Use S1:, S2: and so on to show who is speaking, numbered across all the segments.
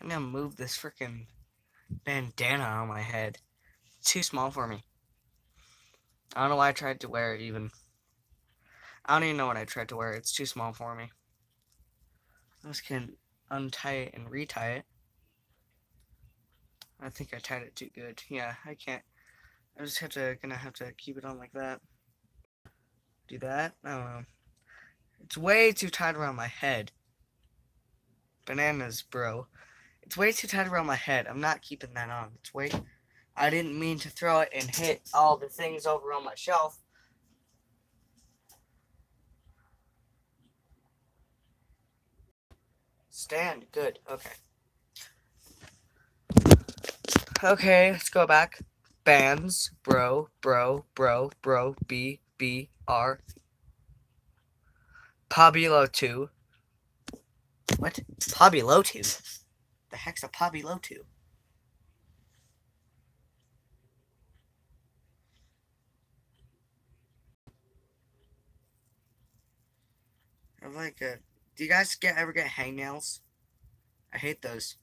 S1: I'm gonna move this freaking bandana on my head. It's too small for me. I don't know why I tried to wear it even. I don't even know what I tried to wear. It's too small for me. I just can untie it and retie it. I think I tied it too good. Yeah, I can't. I just gonna have to keep it on like that. Do that? I don't know. It's way too tight around my head. Bananas, bro. It's way too tight around my head. I'm not keeping that on. It's way... I didn't mean to throw it and hit all the things over on my shelf. Stand. Good. Okay. Okay, let's go back. Bands. Bro. B. R. Pabilotu. What? Pabilotu? The heck's a Pabilotu? I'm like a... Do you guys ever get hangnails? I hate those.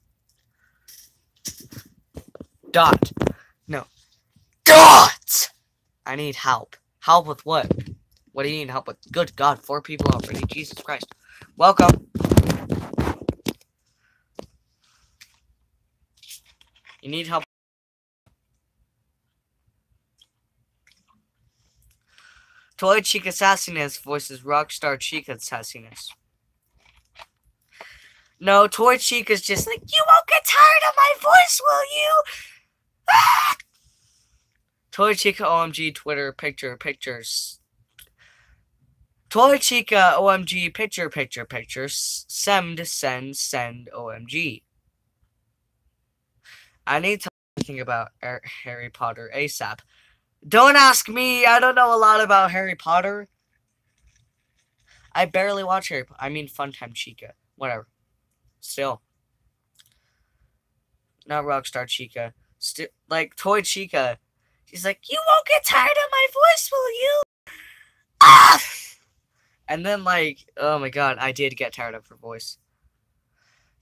S1: Dot. No. Dot! I need help. Help with what? What do you need help with? Good God, 4 people already. Jesus Christ. Welcome. You need help. Toy Chica Sassiness voices Rockstar Chica Sassiness. No, Toy Chica's just like, you won't get tired of my voice, will you? Ah! Toy Chica OMG Twitter pictures. Toy Chica OMG picture. Send OMG. I need to think about Harry Potter ASAP. Don't ask me. I don't know a lot about Harry Potter. I barely watch Harry Potter. I mean, Funtime Chica. Whatever. Still. Not Rockstar Chica. Still, like, Toy Chica. She's like, you won't get tired of my voice, will you? Ah! And then, like, oh my god, I did get tired of her voice.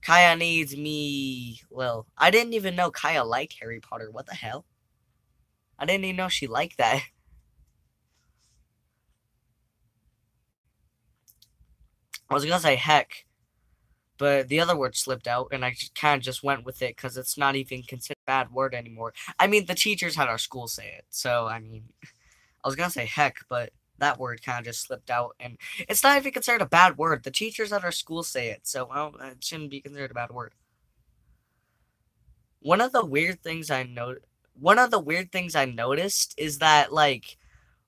S1: Kaya needs me. Well, I didn't even know Kaya liked Harry Potter. What the hell? I didn't even know she liked that. I was gonna say heck, but the other word slipped out, and I kind of just went with it because it's not even considered a bad word anymore. I mean, the teachers at our school say it, so, I mean, I was gonna say heck, but that word kind of just slipped out, and it's not even considered a bad word. The teachers at our school say it, so it shouldn't be considered a bad word. One of the weird things I noticed is that, like,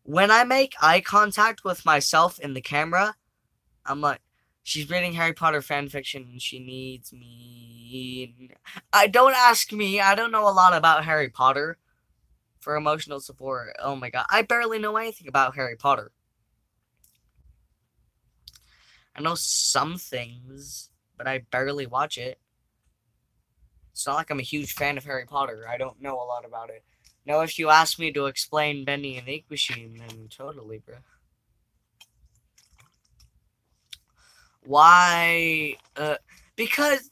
S1: when I make eye contact with myself in the camera, I'm like, she's reading Harry Potter fanfiction and she needs me. Don't ask me. I don't know a lot about Harry Potter for emotional support. Oh my god. I barely know anything about Harry Potter. I know some things, but I barely watch it. It's not like I'm a huge fan of Harry Potter. I don't know a lot about it. Now, if you ask me to explain Bendy and the Ink Machine, then totally, bro. Why? Because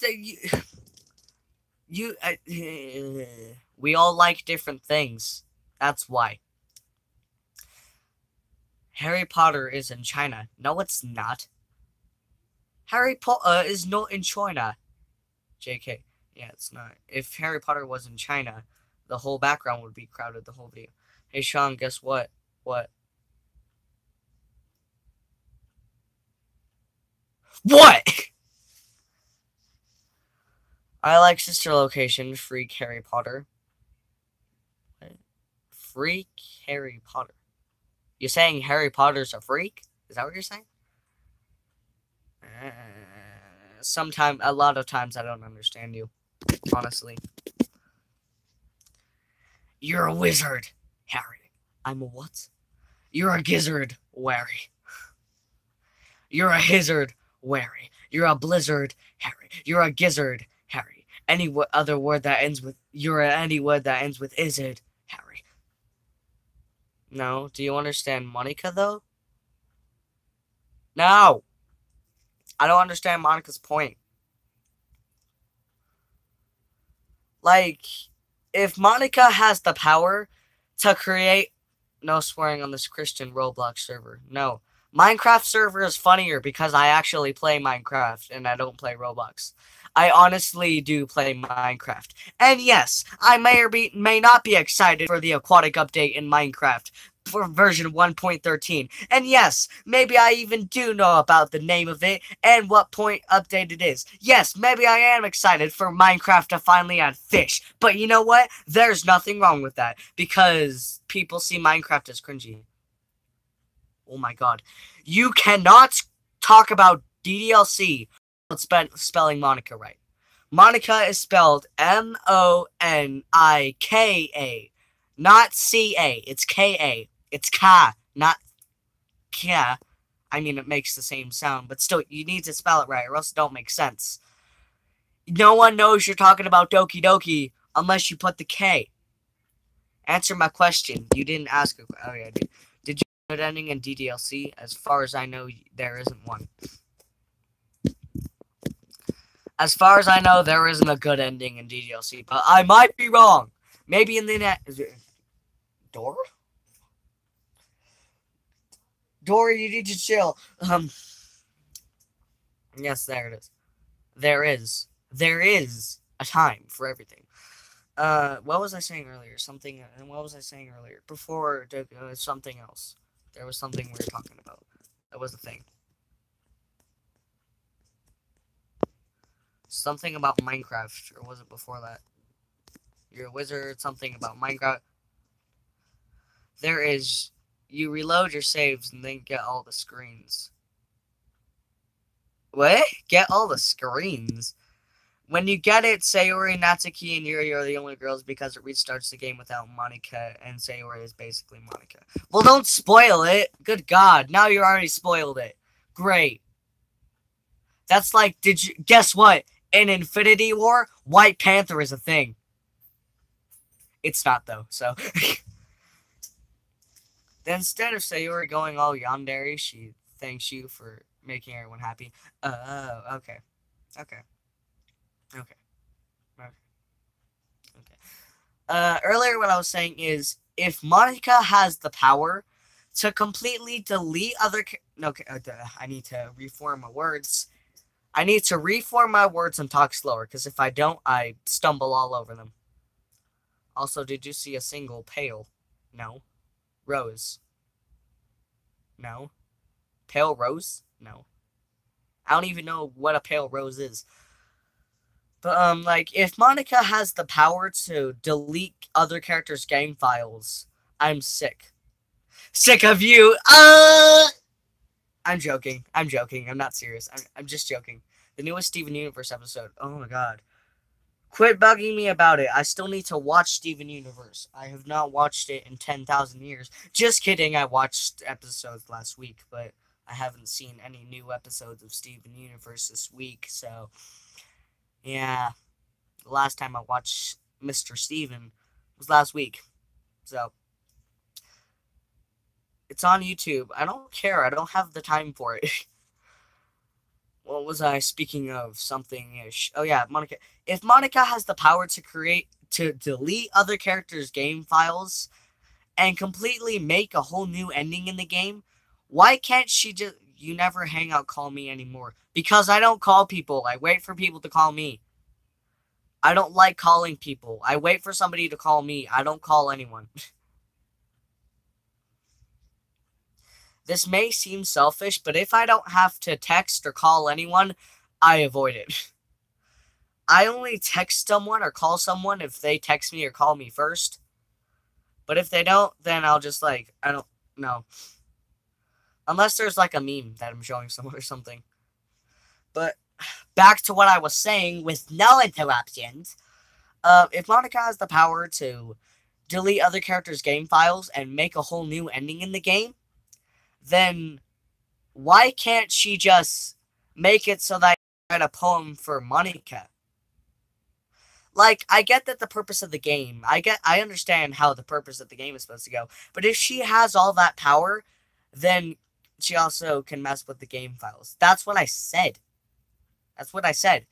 S1: we all like different things. That's why. Harry Potter is in China. No, it's not. Harry Potter is not in China. JK. Yeah, it's not. If Harry Potter was in China, the whole background would be crowded the whole video. Hey, Sean, guess what? What? What? I like Sister Location, Freak Harry Potter. Freak Harry Potter. You're saying Harry Potter's a freak? Is that what you're saying? A lot of times I don't understand you. Honestly. You're a wizard, Harry. I'm a what? You're a gizzard, Harry. You're a hizzard, Harry. You're a blizzard, Harry. You're a gizzard, Harry. Any other word that ends with any word that ends with izzard, Harry. No, do you understand Monica though? No. I don't understand Monica's point. Like, if Monica has the power to create... No swearing on this Christian Roblox server. No. Minecraft server is funnier because I actually play Minecraft and I don't play Roblox. I honestly do play Minecraft. And yes, I may not be excited for the aquatic update in Minecraft for version 1.13. And yes, maybe I even do know about the name of it and what point update it is. Yes, maybe I am excited for Minecraft to finally add fish. But you know what? There's nothing wrong with that because people see Minecraft as cringy. Oh my god. You cannot talk about DDLC without spelling Monica right. Monica is spelled M-O-N-I-K-A, not C-A. It's K-A. It's Ka, not Kya. I mean, it makes the same sound, but still, you need to spell it right, or else it don't make sense. No one knows you're talking about Doki Doki unless you put the K. Answer my question. You didn't ask a question. Oh, yeah, dude. Did you good ending in DDLC? As far as I know, there isn't one. As far as I know, there isn't a good ending in DDLC, but I might be wrong. Maybe in the next... Dora? Dora, you need to chill. Yes, there it is. There is a time for everything. What was I saying earlier? Something, and what was I saying earlier? Before, something else. There was something we were talking about. That was the thing. Something about Minecraft, or was it before that? You're a wizard, something about Minecraft. There is, you reload your saves and then get all the screens. What? Get all the screens? When you get it, Sayori, Natsuki, and Yuri are the only girls because it restarts the game without Monica, and Sayori is basically Monica. Well, don't spoil it! Good God, now you already spoiled it. Great. That's like, guess what? In Infinity War, White Panther is a thing. It's not, though, so... Then instead of Sayori going all yandere, she thanks you for making everyone happy. Oh, okay. Okay. Okay. Earlier what I was saying is, if Monica has the power to completely delete other... I need to reform my words. I need to reform my words and talk slower, because if I don't, I stumble all over them. Also, did you see a single pale? No. Rose? No. Pale rose? No. I don't even know what a pale rose is. But, like, if Monica has the power to delete other characters' game files, I'm sick. Sick of you! I'm joking. I'm joking. I'm not serious. I'm just joking. The newest Steven Universe episode. Oh my god. Quit bugging me about it. I still need to watch Steven Universe. I have not watched it in 10,000 years. Just kidding. I watched episodes last week, but I haven't seen any new episodes of Steven Universe this week, so... Yeah. The last time I watched Mr. Steven was last week. So... It's on YouTube. I don't care. I don't have the time for it. What was I speaking of? Something-ish. Oh, yeah, Monica. If Monica has the power to delete other characters' game files and completely make a whole new ending in the game, why can't she just... You never hang out, call me anymore. Because I don't call people. I wait for people to call me. I don't like calling people. I wait for somebody to call me. I don't call anyone. This may seem selfish, but if I don't have to text or call anyone, I avoid it. I only text someone or call someone if they text me or call me first. But if they don't, then I'll just, like, I don't know. Unless there's, like, a meme that I'm showing someone or something. But back to what I was saying with no interruptions. If Monica has the power to delete other characters' game files and make a whole new ending in the game, then why can't she just make it so that I write a poem for Monica? Like, I get that the purpose of the game, I understand how the purpose of the game is supposed to go, but if she has all that power, then she also can mess with the game files. That's what I said. That's what I said.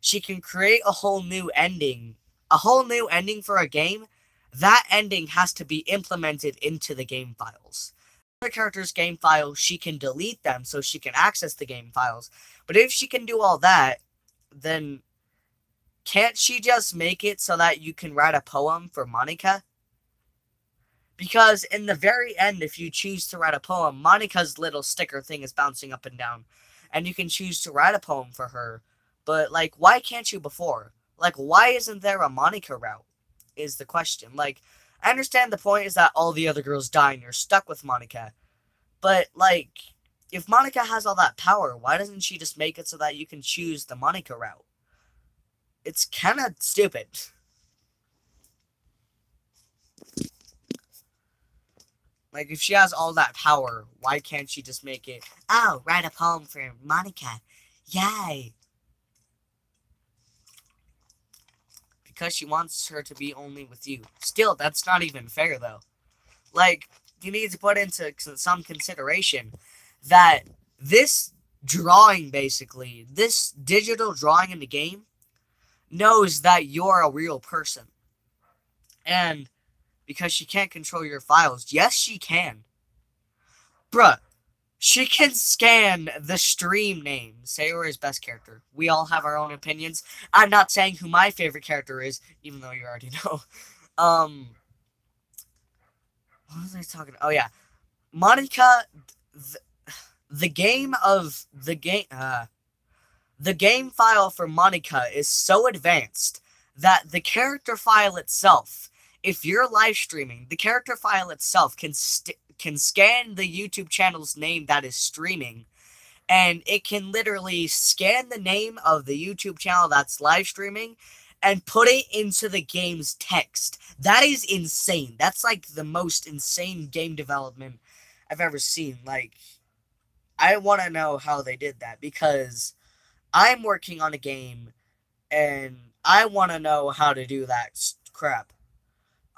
S1: She can create a whole new ending a whole new ending for a game, that ending has to be implemented into the game files. The character's game files, she can delete them so she can access the game files. But if she can do all that, then can't she just make it so that you can write a poem for Monica? Because in the very end, if you choose to write a poem, Monica's little sticker thing is bouncing up and down. And you can choose to write a poem for her. But, like, why can't you before? Like, why isn't there a Monica route? Is the question. Like, I understand the point is that all the other girls die and you're stuck with Monica. But, like, if Monica has all that power, why doesn't she just make it so that you can choose the Monica route? It's kind of stupid. Like, if she has all that power, why can't she just make it, oh, write a poem for Monica. Yay. Because she wants her to be only with you. Still, that's not even fair, though. Like, you need to put into some consideration that this drawing, basically, this digital drawing in the game, knows that you're a real person. And because she can't control your files. Yes, she can. Bruh, she can scan the stream name. Sayori's best character. We all have our own opinions. I'm not saying who my favorite character is, even though you already know. What was I talking about? Oh, yeah. Monica, the game file for Monica is so advanced that the character file itself, if you're live streaming, the character file itself can scan the YouTube channel's name that is streaming, and it can literally scan the name of the YouTube channel that's live streaming and put it into the game's text. That is insane. That's like the most insane game development I've ever seen. Like, I want to know how they did that, because I'm working on a game and I want to know how to do that crap.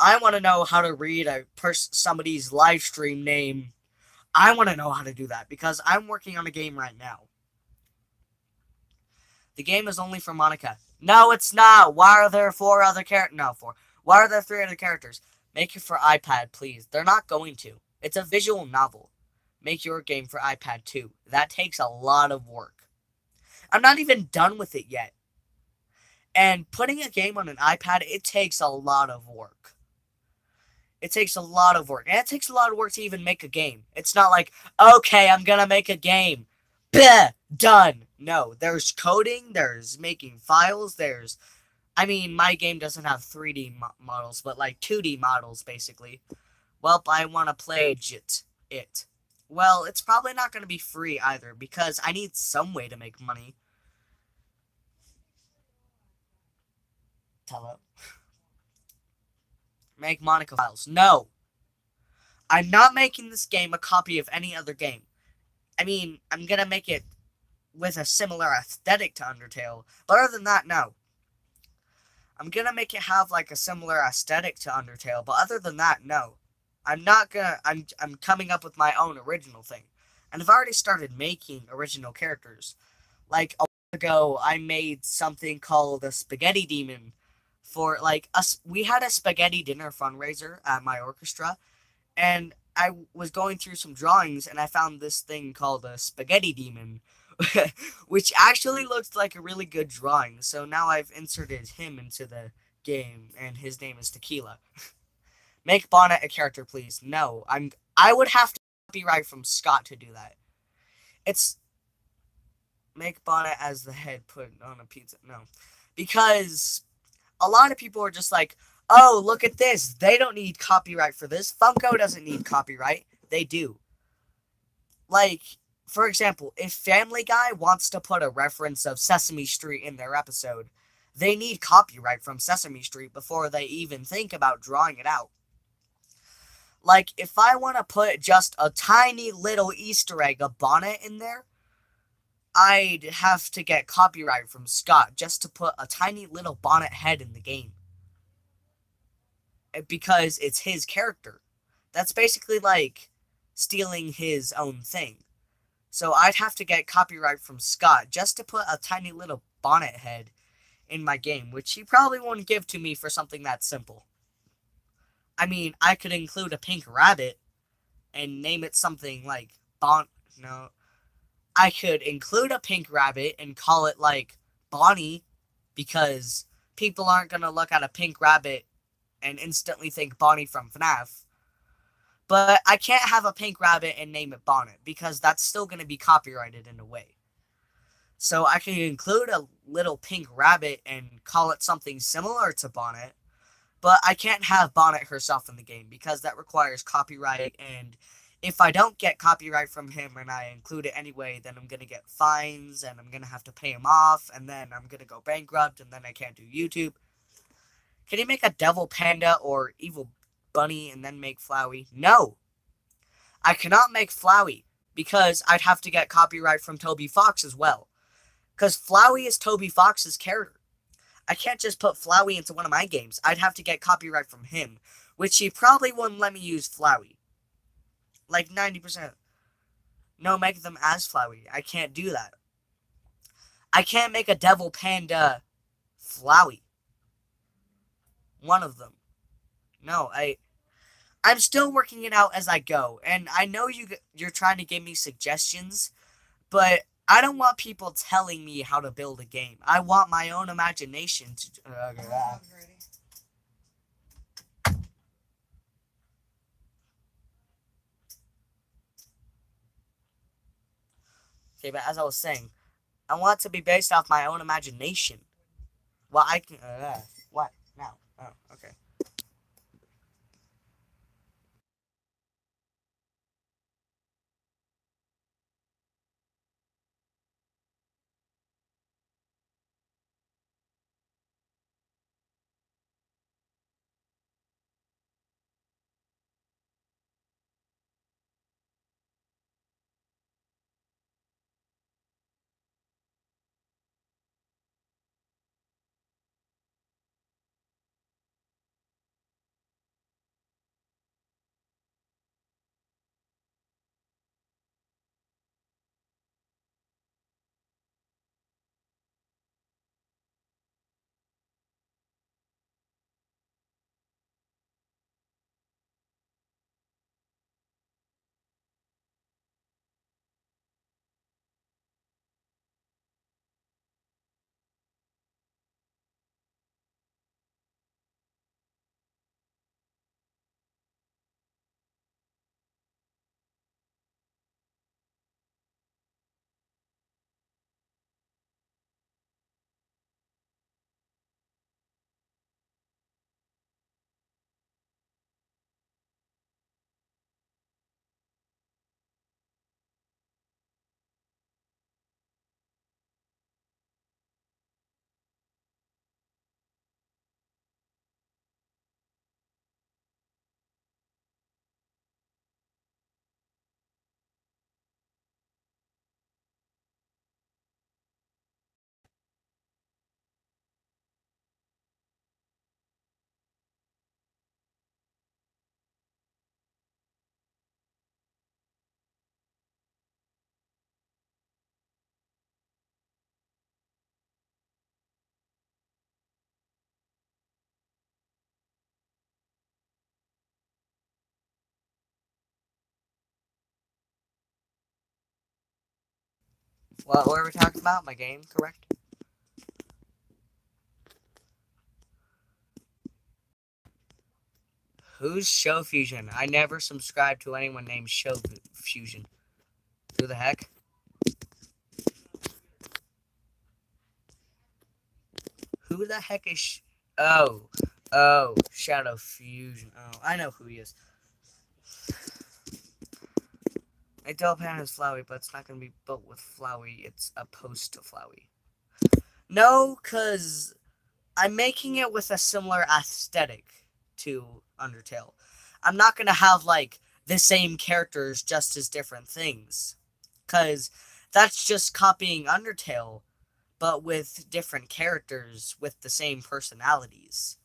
S1: I want to know how to read somebody's live stream name. I want to know how to do that because I'm working on a game right now. The game is only for Monica. No, it's not. Why are there 4 other characters? No, 4. Why are there 3 other characters? Make it for iPad, please. They're not going to. It's a visual novel. Make your game for iPad too. That takes a lot of work. I'm not even done with it yet. And putting a game on an iPad, it takes a lot of work. It takes a lot of work. And it takes a lot of work to even make a game. It's not like, okay, I'm gonna make a game. Bleh, done. No, there's coding, there's making files, I mean, my game doesn't have 3D models, but like 2D models, basically. Well, I want to play it. Well, it's probably not going to be free either, because I need some way to make money. Hello? Make Monica files. No! I'm not making this game a copy of any other game. I mean, I'm gonna make it with a similar aesthetic to Undertale, but other than that, no. I'm gonna make it have like a similar aesthetic to Undertale, but other than that, no. I'm coming up with my own original thing. And I've already started making original characters. Like, a while ago, I made something called a Spaghetti Demon for, like, we had a spaghetti dinner fundraiser at my orchestra, and I was going through some drawings, and I found this thing called a Spaghetti Demon, which actually looks like a really good drawing, so now I've inserted him into the game, and his name is Tequila. Make Bonnet a character, please. No, I would have to copyright from Scott to do that. It's make Bonnet as the head put on a pizza. No, because a lot of people are just like, oh, look at this. They don't need copyright for this. Funko doesn't need copyright. They do. Like, for example, if Family Guy wants to put a reference of Sesame Street in their episode, they need copyright from Sesame Street before they even think about drawing it out. Like, if I want to put just a tiny little Easter egg, a bonnet in there, I'd have to get copyright from Scott just to put a tiny little bonnet head in the game. Because it's his character. That's basically like stealing his own thing. So I'd have to get copyright from Scott just to put a tiny little bonnet head in my game, which he probably won't give to me for something that simple. I mean, I could include a pink rabbit and name it something like No, I could include a pink rabbit and call it like Bonnie, because people aren't gonna look at a pink rabbit and instantly think Bonnie from FNAF. But I can't have a pink rabbit and name it Bonnet, because that's still gonna be copyrighted in a way. So I can include a little pink rabbit and call it something similar to Bonnet, but I can't have Bonnet herself in the game because that requires copyright, and if I don't get copyright from him and I include it anyway, then I'm going to get fines, and I'm going to have to pay him off, and then I'm going to go bankrupt, and then I can't do YouTube. Can you make a devil panda or evil bunny and then make Flowey? No! I cannot make Flowey, because I'd have to get copyright from Toby Fox as well. Because Flowey is Toby Fox's character. I can't just put Flowey into one of my games. I'd have to get copyright from him, which he probably wouldn't let me use Flowey. Like 90%. No, make them as Flowey. I can't do that. I can't make a devil panda Flowey. One of them. No, I'm still working it out as I go, and I know you're trying to give me suggestions, but I don't want people telling me how to build a game. I want my own imagination to. Okay, but as I was saying, I want it to be based off my own imagination. Well, I can. What now? Oh, okay. What were we talking about? My game, correct? Who's Show Fusion? I never subscribed to anyone named Show Fusion. Who the heck? Who the heck is? Oh, Shadow Fusion. Oh, I know who he is. A Devil Panda is Flowey, but it's not going to be built with Flowey. It's opposed to Flowey. No, because I'm making it with a similar aesthetic to Undertale. I'm not going to have, like, the same characters just as different things. Because that's just copying Undertale, but with different characters with the same personalities.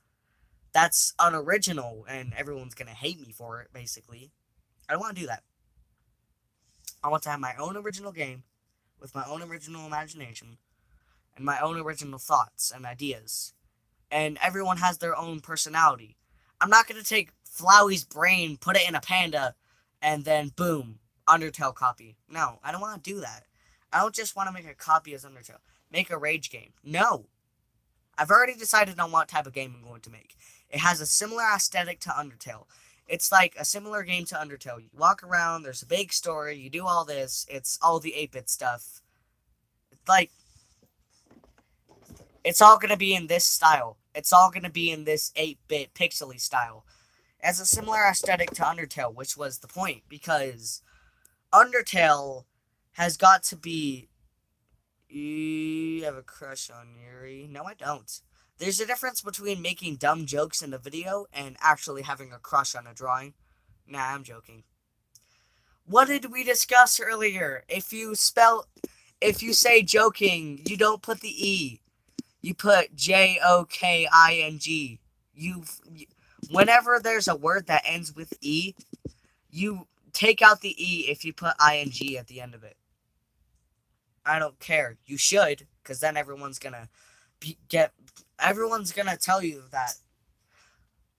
S1: That's unoriginal, and everyone's going to hate me for it, basically. I don't want to do that. I want to have my own original game with my own original imagination, and my own original thoughts and ideas. And everyone has their own personality. I'm not going to take Flowey's brain, put it in a panda, and then boom, Undertale copy. No, I don't want to do that. I don't just want to make a copy as Undertale. Make a rage game. No. I've already decided on what type of game I'm going to make. It has a similar aesthetic to Undertale. It's like a similar game to Undertale. You walk around, there's a big story, you do all this, it's all the 8-bit stuff. Like, it's all going to be in this style. It's all going to be in this 8-bit pixely style. It has a similar aesthetic to Undertale, which was the point, because Undertale has got to be... You have a crush on Yuri? No, I don't. There's a difference between making dumb jokes in a video and actually having a crush on a drawing. Nah, I'm joking. What did we discuss earlier? If you say joking, you don't put the E. You put Joking. Whenever there's a word that ends with E, you take out the E if you put ing at the end of it. I don't care. You should, because then everyone's gonna tell you that.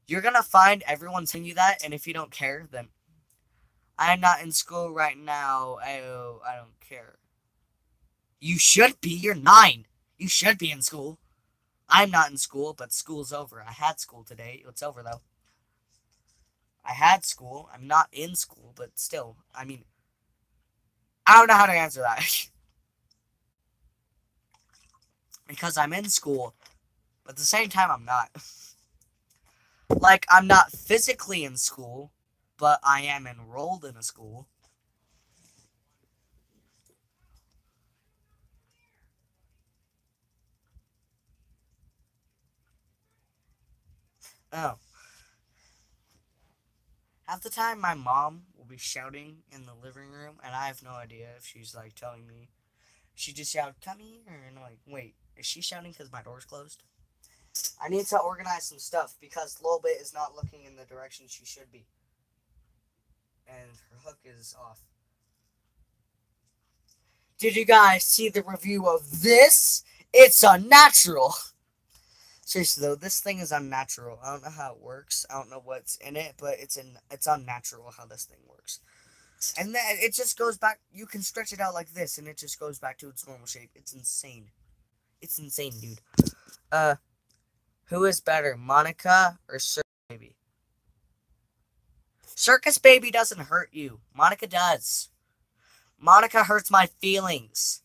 S1: You're gonna find everyone telling you that, and if you don't care, then I'm not in school right now. I don't care. You should be. You're 9. You should be in school. I'm not in school, but school's over. I had school today. It's over, though. I had school. I'm not in school, but still. I mean, I don't know how to answer that. Because I'm in school, but at the same time, I'm not. Like, I'm not physically in school, but I am enrolled in a school. Oh. Half the time, my mom will be shouting in the living room, and I have no idea if she's, like, telling me. She just shouted, "Come here," and I'm like, wait, is she shouting because my door's closed? I need to organize some stuff, because Lolbit is not looking in the direction she should be. And her hook is off. Did you guys see the review of this? It's unnatural! Seriously though, this thing is unnatural. I don't know how it works. I don't know what's in it, but it's unnatural how this thing works. And then it just goes back. You can stretch it out like this, and it just goes back to its normal shape. It's insane. It's insane, dude. Who is better, Monica or Circus Baby? Circus Baby doesn't hurt you. Monica does. Monica hurts my feelings.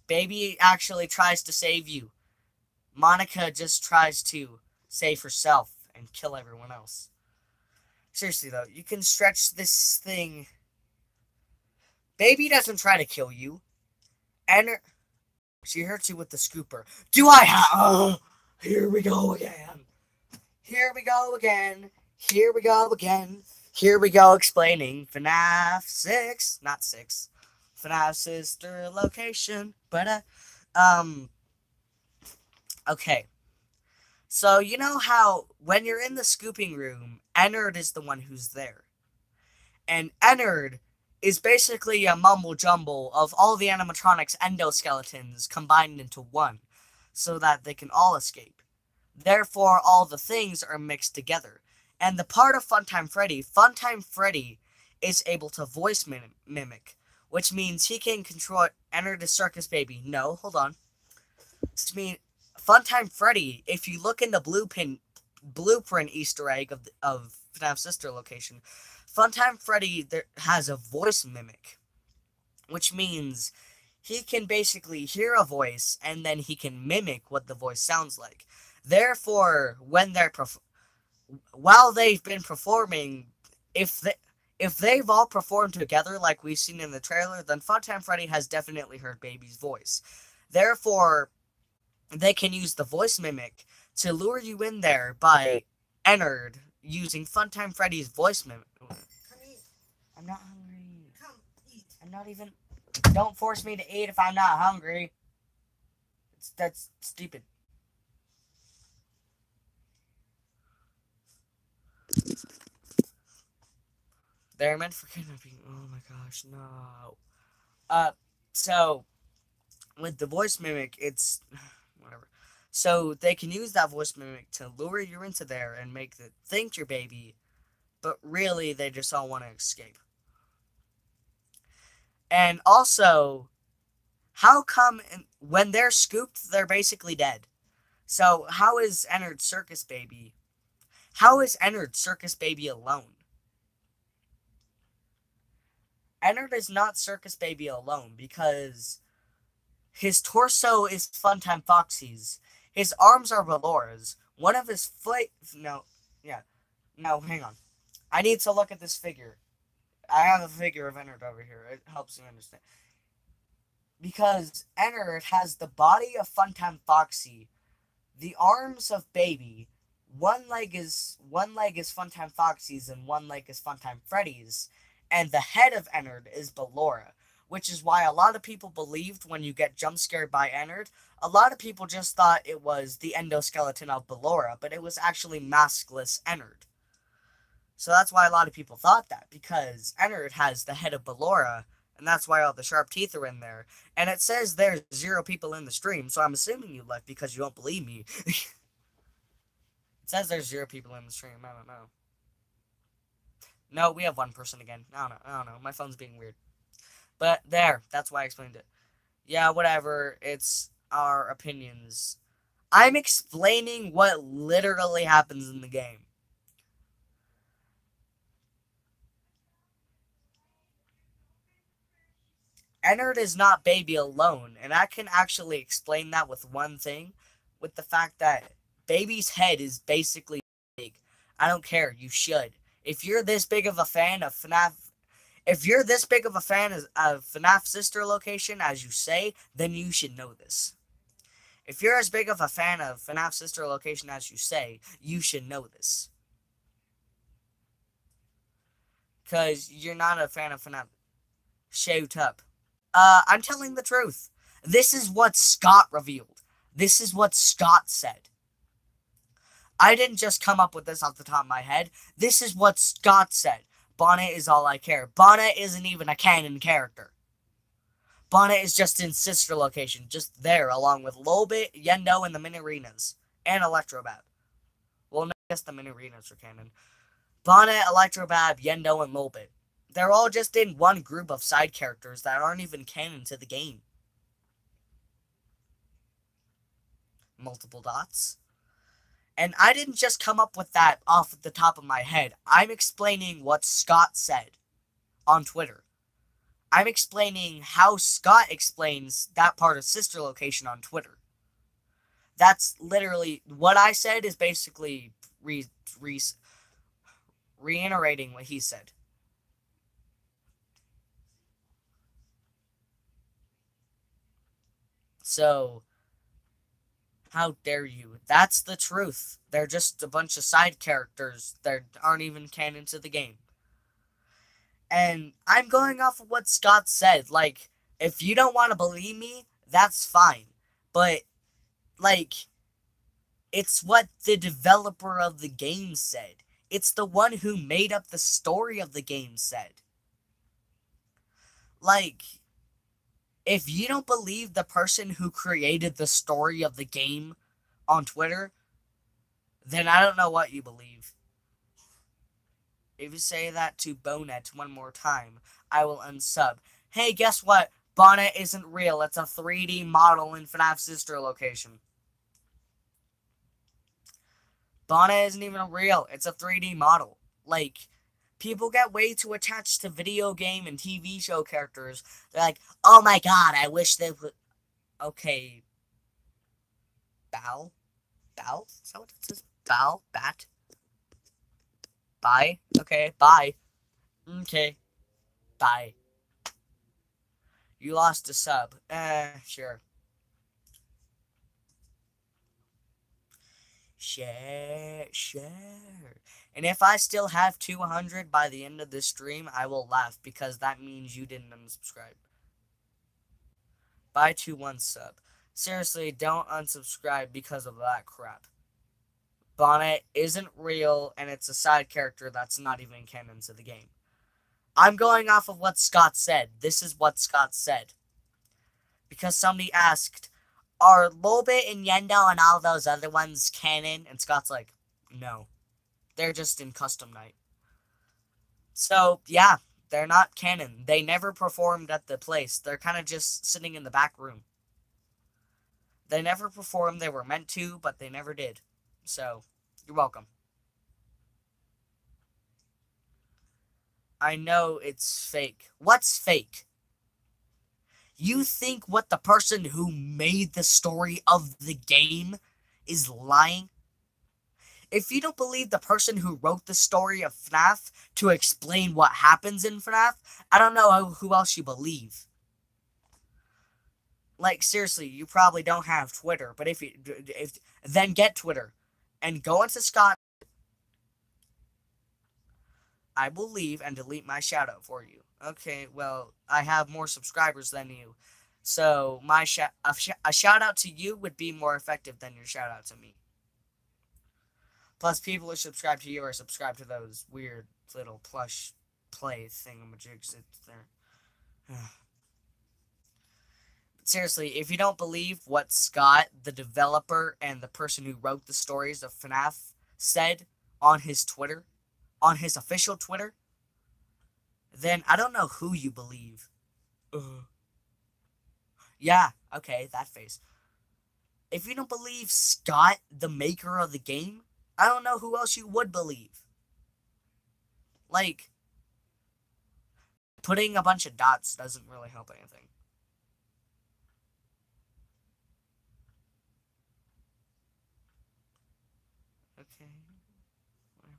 S1: Baby actually tries to save you. Monica just tries to save herself and kill everyone else. Seriously, though, you can stretch this thing. Baby doesn't try to kill you. And she hurts you with the scooper. Do I have... here we go again. Here we go again. Here we go again. Here we go explaining FNAF 6. Not 6. FNAF sister location. But, okay. So, you know how when you're in the scooping room, Ennard is the one who's there. And Ennard is basically a mumble-jumble of all the animatronics endoskeletons combined into one, so that they can all escape. Therefore, all the things are mixed together. And the part of Funtime Freddy is able to voice mimic, which means he can control Ennard the Circus Baby. No, hold on. I mean, Funtime Freddy, if you look in the blueprint Easter egg of FNAF Sister location, Funtime Freddy has a voice mimic, which means he can basically hear a voice and then he can mimic what the voice sounds like. Therefore, while they've been performing, if they've all performed together like we've seen in the trailer, then Funtime Freddy has definitely heard Baby's voice. Therefore, they can use the voice mimic to lure you in there by Ennard using Funtime Freddy's voice mimic. Come eat. I'm not hungry. Come eat. I'm not even... Don't force me to eat if I'm not hungry. That's stupid. They're meant for kidnapping. Oh my gosh, no. So, with the voice mimic, it's whatever. So they can use that voice mimic to lure you into there and make it think you're baby, but really they just all want to escape. And also, how come when they're scooped, they're basically dead? So how is Ennard Circus Baby? How is Ennard Circus Baby alone? Ennard is not Circus Baby alone because his torso is Funtime Foxy's. His arms are Vallora's. One of his No, yeah. No, hang on. I need to look at this figure. I have a figure of Ennard over here. It helps you understand. Because Ennard has the body of Funtime Foxy, the arms of Baby. One leg is Funtime Foxy's and one leg is Funtime Freddy's, and the head of Ennard is Ballora, which is why a lot of people believed when you get jump scared by Ennard, a lot of people just thought it was the endoskeleton of Ballora, but it was actually maskless Ennard. So that's why a lot of people thought that, because Ennard has the head of Ballora, and that's why all the sharp teeth are in there. And it says there's 0 people in the stream, so I'm assuming you left because you don't believe me. It says there's 0 people in the stream. I don't know. No, we have 1 person again. I don't know. My phone's being weird. But there. That's why I explained it. Yeah, whatever. It's our opinions. I'm explaining what literally happens in the game. Ennard is not Baby alone, and I can actually explain that with one thing, with the fact that Baby's head is basically big. I don't care, you should. If you're this big of a fan of FNAF, if you're this big of a fan of FNAF Sister Location as you say, then you should know this. If you're as big of a fan of FNAF Sister Location as you say, you should know this. Because you're not a fan of FNAF. Shut up. I'm telling the truth. This is what Scott revealed. This is what Scott said. I didn't just come up with this off the top of my head. This is what Scott said. Bonnet is all I care. Bonnet isn't even a canon character. Bonnet is just in Sister Location, just there, along with Lolbit, Yendo, and the Mini-Arenas. And Electrobab. Well, no, I guess the Mini-Arenas are canon. Bonnet, Electrobab, Yendo, and Lolbit. They're all just in one group of side characters that aren't even canon to the game. Multiple dots. And I didn't just come up with that off the top of my head. I'm explaining what Scott said on Twitter. I'm explaining how Scott explains that part of Sister Location on Twitter. That's literally what I said is basically reiterating what he said. So, how dare you? That's the truth. They're just a bunch of side characters that aren't even canon to the game. And I'm going off of what Scott said. Like, if you don't want to believe me, that's fine. But, like, it's what the developer of the game said. It's the one who made up the story of the game said. Like, if you don't believe the person who created the story of the game on Twitter, then I don't know what you believe. If you say that to Bonet one more time, I will unsub. Hey, guess what? Bonnet isn't real. It's a 3D model in FNAF Sister Location. Bonnet isn't even real. It's a 3D model. Like, people get way too attached to video game and TV show characters. They're like, oh my god, I wish they would... Okay. Bow? Bow? Is that what it says? Bow? Bat? Bye? Okay, bye. Okay. Bye. You lost a sub. Sure. Share. And if I still have 200 by the end of this stream, I will laugh because that means you didn't unsubscribe. Buy 2-1 sub. Seriously, don't unsubscribe because of that crap. Bonnet isn't real, and it's a side character that's not even canon to the game. I'm going off of what Scott said. This is what Scott said. Because somebody asked, are Lolbit and Yendo and all those other ones canon? And Scott's like, no. They're just in custom night. So, yeah, they're not canon. They never performed at the place. They're kind of just sitting in the back room. They never performed. They were meant to, but they never did. So, you're welcome. I know it's fake. What's fake? You think what the person who made the story of the game is lying? If you don't believe the person who wrote the story of FNAF to explain what happens in FNAF, I don't know who else you believe. Like, seriously, you probably don't have Twitter, but then get Twitter and go into Scott. I will leave and delete my shoutout for you. Okay, well, I have more subscribers than you, so a shout out to you would be more effective than your shout out to me. Plus, people who subscribe to you are subscribed to those weird little plush play thingamajigs there. Seriously, if you don't believe what Scott, the developer, and the person who wrote the stories of FNAF said on his Twitter, on his official Twitter, then I don't know who you believe. Yeah, okay, that face. If you don't believe Scott, the maker of the game, I don't know who else you would believe. Like, putting a bunch of dots doesn't really help anything. Okay. Whatever.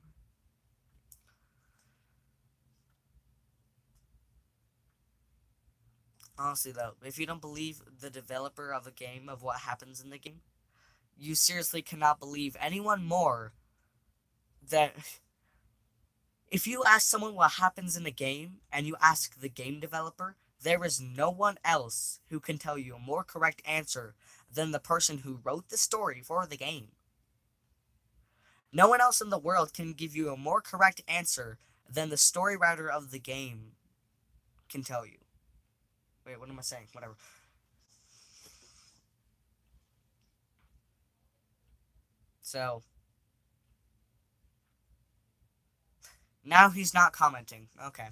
S1: Honestly, though, if you don't believe the developer of a game of what happens in the game, you seriously cannot believe anyone more that... If you ask someone what happens in a game, and you ask the game developer, there is no one else who can tell you a more correct answer than the person who wrote the story for the game. No one else in the world can give you a more correct answer than the story writer of the game can tell you. Wait, what am I saying? Whatever. So, now he's not commenting. Okay.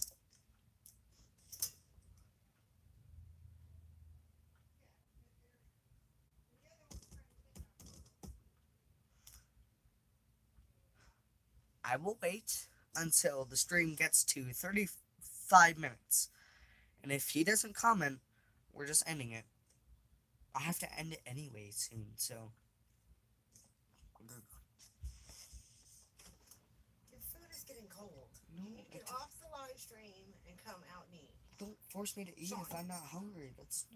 S1: I will wait until the stream gets to 35 minutes. And if he doesn't comment, we're just ending it. I have to end it anyway soon, so...
S2: Your food is getting cold.
S1: No,
S2: Get off the live stream and come out and eat.
S1: Don't force me to eat if I'm not hungry. That's...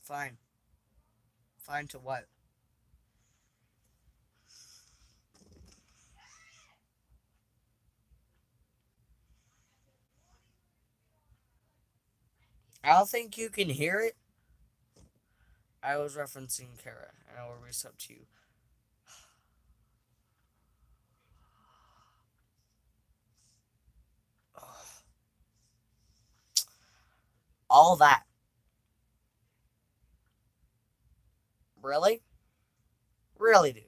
S1: Fine. Fine to what? I don't think you can hear it. I was referencing Kara, and I will resub to you. All that. Really? Really, dude.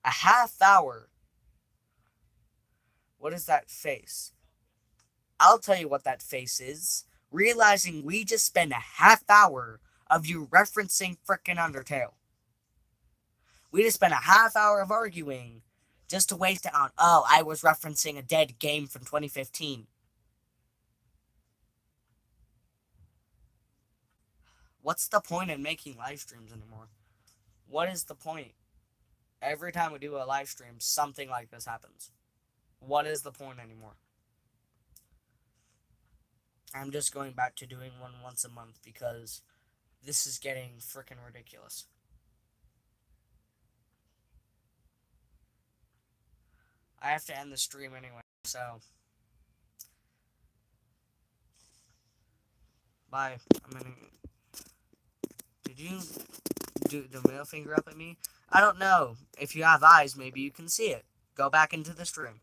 S1: A half hour. What is that face? I'll tell you what that face is. Realizing we just spent a half hour of you referencing frickin' Undertale. We just spent a half hour of arguing just to waste it on, oh, I was referencing a dead game from 2015. What's the point in making live streams anymore? What is the point? Every time we do a live stream, something like this happens. What is the point anymore? I'm just going back to doing one once a month because this is getting freaking ridiculous. I have to end the stream anyway, so... Bye. Did you do the middle finger up at me. I don't know. If you have eyes, maybe you can see it. Go back into the stream.